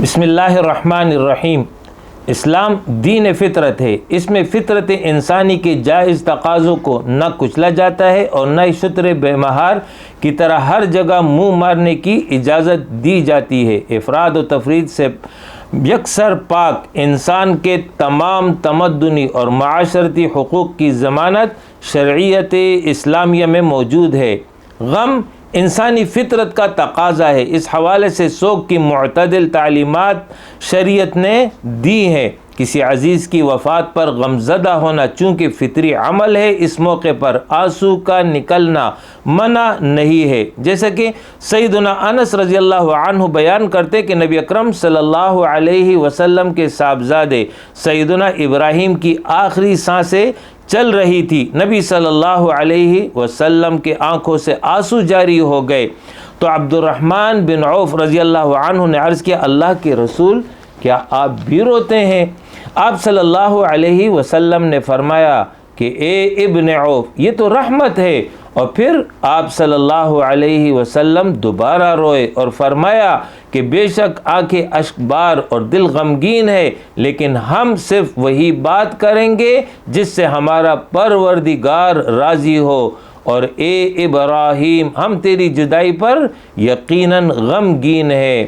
بسم اللہ الرحمن الرحیم۔ اسلام دین فطرت ہے، اس میں فطرت انسانی کے جائز تقاضوں کو نہ کچلا جاتا ہے اور نہ شتر بے مہار کی طرح ہر جگہ منہ مارنے کی اجازت دی جاتی ہے۔ افراد و تفرید سے یکسر پاک انسان کے تمام تمدنی اور معاشرتی حقوق کی ضمانت شرعیت اسلامیہ میں موجود ہے۔ غم انسانی فطرت کا تقاضا ہے، اس حوالے سے سوگ کی معتدل تعلیمات شریعت نے دی ہیں۔ کسی عزیز کی وفات پر غمزدہ ہونا چونکہ فطری عمل ہے، اس موقع پر آنسو کا نکلنا منع نہیں ہے، جیسا کہ سیدنا انس رضی اللہ عنہ بیان کرتے کہ نبی اکرم صلی اللہ علیہ وسلم کے صاحبزادے سیدنا ابراہیم کی آخری سانسیں چل رہی تھی، نبی صلی اللہ علیہ وسلم کے آنکھوں سے آنسو جاری ہو گئے تو عبد الرحمن بن عوف رضی اللہ عنہ نے عرض کیا، اللہ کے رسول کیا آپ بھی روتے ہیں؟ آپ صلی اللہ علیہ وسلم نے فرمایا کہ اے ابن عوف، یہ تو رحمت ہے، اور پھر آپ صلی اللہ علیہ وسلم دوبارہ روئے اور فرمایا کہ بے شک آنکھیں اشک بار اور دل غمگین ہے، لیکن ہم صرف وہی بات کریں گے جس سے ہمارا پروردگار راضی ہو، اور اے ابراہیم ہم تیری جدائی پر یقیناً غمگین ہے۔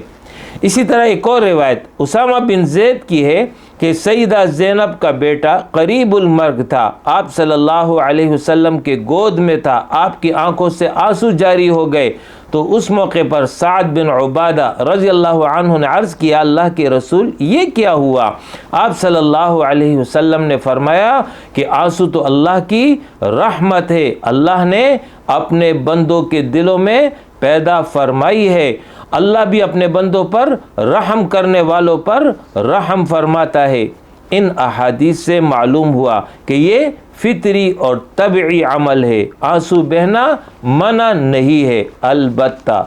اسی طرح ایک اور روایت اسامہ بن زید کی ہے کہ سیدہ زینب کا بیٹا قریب المرگ تھا، آپ صلی اللہ علیہ وسلم کے گود میں تھا، آپ کی آنکھوں سے آنسو جاری ہو گئے تو اس موقع پر سعد بن عبادہ رضی اللہ عنہ نے عرض کیا، اللہ کے رسول یہ کیا ہوا؟ آپ صلی اللہ علیہ وسلم نے فرمایا کہ آنسو تو اللہ کی رحمت ہے، اللہ نے اپنے بندوں کے دلوں میں پیدا فرمائی ہے، اللہ بھی اپنے بندوں پر رحم کرنے والوں پر رحم فرماتا ہے۔ ان احادیث سے معلوم ہوا کہ یہ فطری اور طبعی عمل ہے، آنسو بہنا منع نہیں ہے، البتہ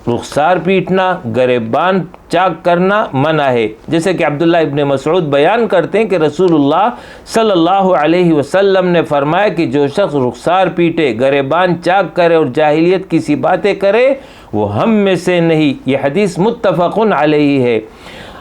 رخسار پیٹنا، گریبان چاک کرنا منع ہے، جیسے کہ عبداللہ ابن مسعود بیان کرتے ہیں کہ رسول اللہ صلی اللہ علیہ وسلم نے فرمایا کہ جو شخص رخسار پیٹے، گریبان چاک کرے اور جاہلیت کی سی باتیں کرے وہ ہم میں سے نہیں۔ یہ حدیث متفق علیہ ہے۔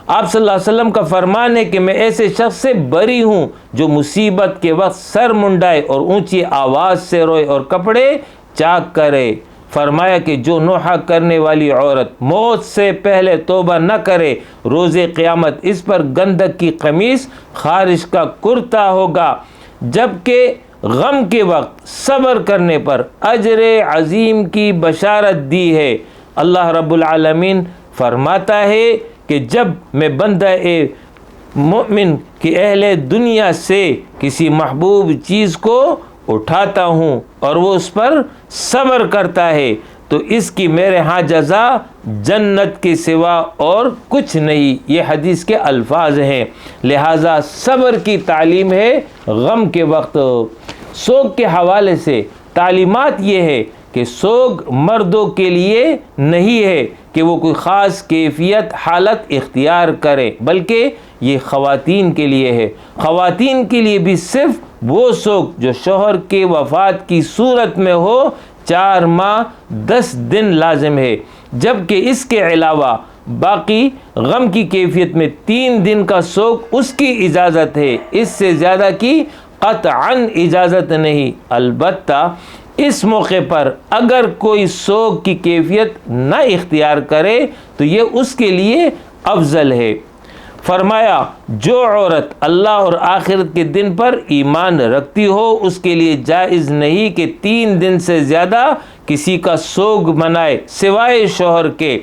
آپ صلی اللہ علیہ وسلم کا فرمان ہے کہ میں ایسے شخص سے بری ہوں جو مصیبت کے وقت سر منڈائے اور اونچی آواز سے روئے اور کپڑے چاک کرے۔ فرمایا کہ جو نوحہ کرنے والی عورت موت سے پہلے توبہ نہ کرے، روز قیامت اس پر گندک کی قمیص، خارش کا کرتا ہوگا، جبکہ غم کے وقت صبر کرنے پر اجر عظیم کی بشارت دی ہے۔ اللہ رب العالمین فرماتا ہے کہ جب میں بندہ مومن کی اہل دنیا سے کسی محبوب چیز کو اٹھاتا ہوں اور وہ اس پر صبر کرتا ہے تو اس کی میرے ہاں جزا جنت کے سوا اور کچھ نہیں۔ یہ حدیث کے الفاظ ہیں، لہٰذا صبر کی تعلیم ہے غم کے وقت۔ سوگ کے حوالے سے تعلیمات یہ ہے کہ سوگ مردوں کے لیے نہیں ہے کہ وہ کوئی خاص کیفیت حالت اختیار کرے، بلکہ یہ خواتین کے لیے ہے۔ خواتین کے لیے بھی صرف وہ سوگ جو شوہر کے وفات کی صورت میں ہو 4 ماہ 10 دن لازم ہے، جبکہ اس کے علاوہ باقی غم کی کیفیت میں 3 دن کا سوگ اس کی اجازت ہے، اس سے زیادہ کی قطعاً اجازت نہیں۔ البتہ اس موقع پر اگر کوئی سوگ کی کیفیت نہ اختیار کرے تو یہ اس کے لیے افضل ہے۔ فرمایا جو عورت اللہ اور آخرت کے دن پر ایمان رکھتی ہو اس کے لیے جائز نہیں کہ 3 دن سے زیادہ کسی کا سوگ منائے سوائے شوہر کے،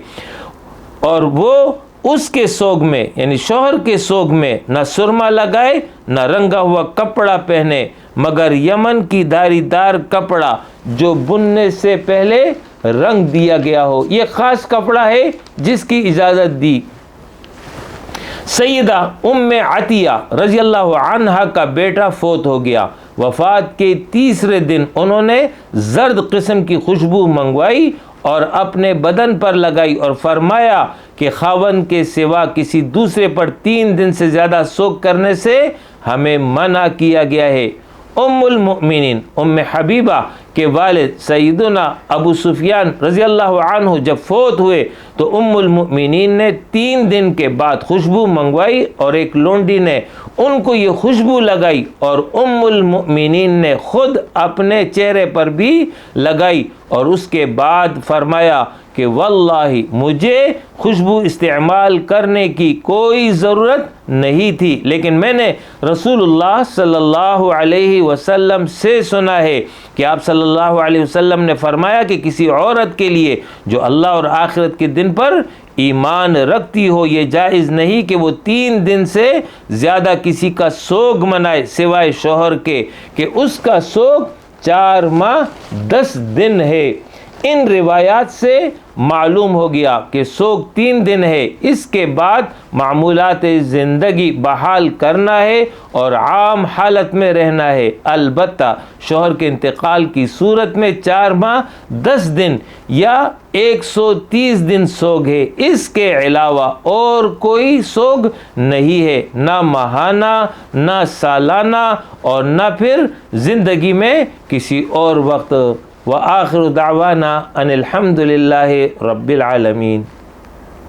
اور وہ اس کے سوگ میں یعنی شوہر کے سوگ میں نہ سرما لگائے نہ رنگا ہوا کپڑا پہنے، مگر یمن کی داری دار کپڑا جو بننے سے پہلے رنگ دیا گیا ہو، یہ خاص کپڑا ہے جس کی اجازت دی۔ سیدہ ام عطیہ رضی اللہ عنہا کا بیٹا فوت ہو گیا، وفات کے تیسرے دن انہوں نے زرد قسم کی خوشبو منگوائی اور اپنے بدن پر لگائی اور فرمایا کہ خاوند کے سوا کسی دوسرے پر 3 دن سے زیادہ سوگ کرنے سے ہمیں منع کیا گیا ہے۔ ام المؤمنین ام حبیبہ کے والد سیدنا ابو سفیان رضی اللہ عنہ جب فوت ہوئے تو ام المؤمنین نے 3 دن کے بعد خوشبو منگوائی اور ایک لونڈی نے ان کو یہ خوشبو لگائی اور ام المؤمنین نے خود اپنے چہرے پر بھی لگائی اور اس کے بعد فرمایا کہ واللہ مجھے خوشبو استعمال کرنے کی کوئی ضرورت نہیں تھی، لیکن میں نے رسول اللہ صلی اللہ علیہ وسلم سے سنا ہے کہ آپ صلی اللہ علیہ وسلم نے فرمایا کہ کسی عورت کے لیے جو اللہ اور آخرت کے دن پر ایمان رکھتی ہو یہ جائز نہیں کہ وہ 3 دن سے زیادہ کسی کا سوگ منائے سوائے شوہر کے کہ اس کا سوگ 4 ماہ 10 دن ہے۔ ان روایات سے معلوم ہو گیا کہ سوگ 3 دن ہے، اس کے بعد معمولات زندگی بحال کرنا ہے اور عام حالت میں رہنا ہے۔ البتہ شوہر کے انتقال کی صورت میں 4 ماہ 10 دن یا 130 دن سوگ ہے، اس کے علاوہ اور کوئی سوگ نہیں ہے، نہ ماہانہ نہ سالانہ اور نہ پھر زندگی میں کسی اور وقت۔ وآخر دعوانا ان الحمد للہ رب العالمین۔